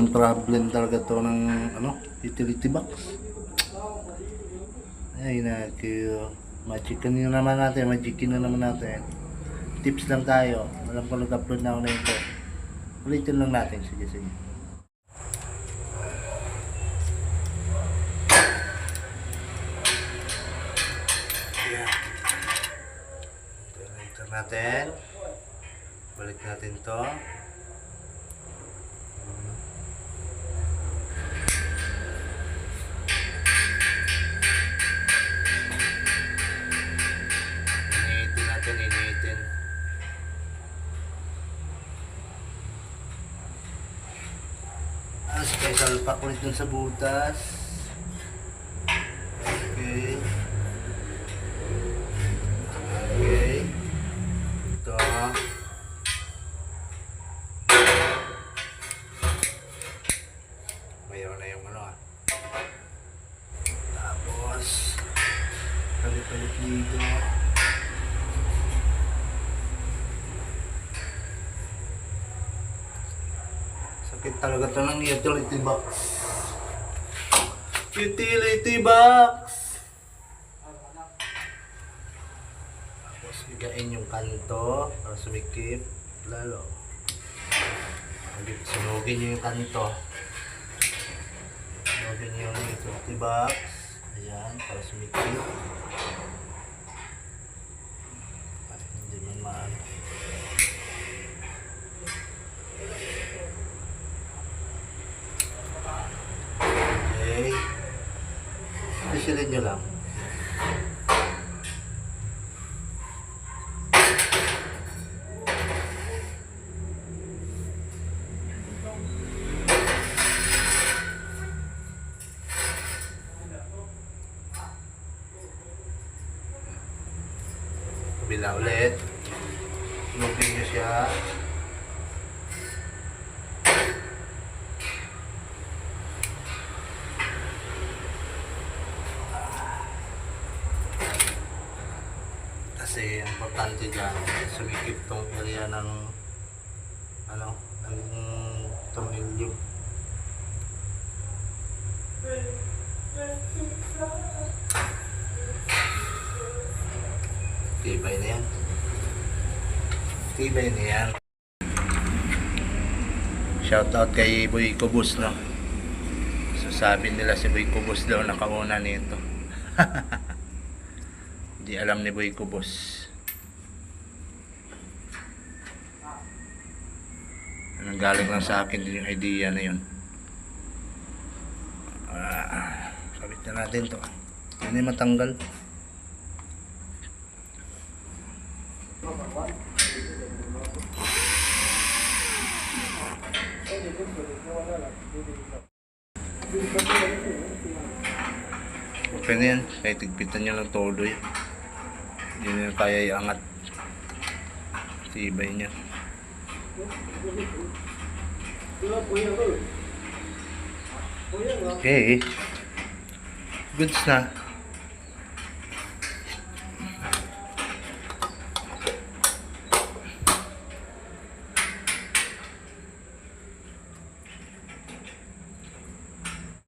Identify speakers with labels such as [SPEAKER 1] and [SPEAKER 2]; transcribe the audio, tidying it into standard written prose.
[SPEAKER 1] Talagang problem talaga to ng utility box. Ay magic na naman natin. Tips lang tayo. Alam ko nag-upload na ako na ito. Ulitin lang natin. Sige. Ito natin. Balik natin to. Initin. Kaya salpak ulit dun sa butas. Okay. Ito. Mayroon na yung Tapos palit-palit dito. Sakit talaga ito ng utility box. Tapos bigain yung kanto para sumikip lalo. Sunugin nyo yung kanto. Sunugin nyo yung utility box. Ayan, para sumikip. Hindi man maano. Pisilin nyo lang. Kabila ulit. Sunugin nyo siya. Kasi ang importante dyan, sumikip tong area ng tornilyo. Tibay na yan. Shout out kay Boy Kubos, no? So sabi nila si Boy Kubos daw nakauna nito. Hindi alam ni Boy Kubos. Nanggaling lang sa akin din yung idea na yun. Sabit na natin to. Hindi matanggal. Okay na yan. Kaya tigpitan nyo lang todo yun. Hindi nyo kaya iangat. Tibay niya. Okay. Goods na.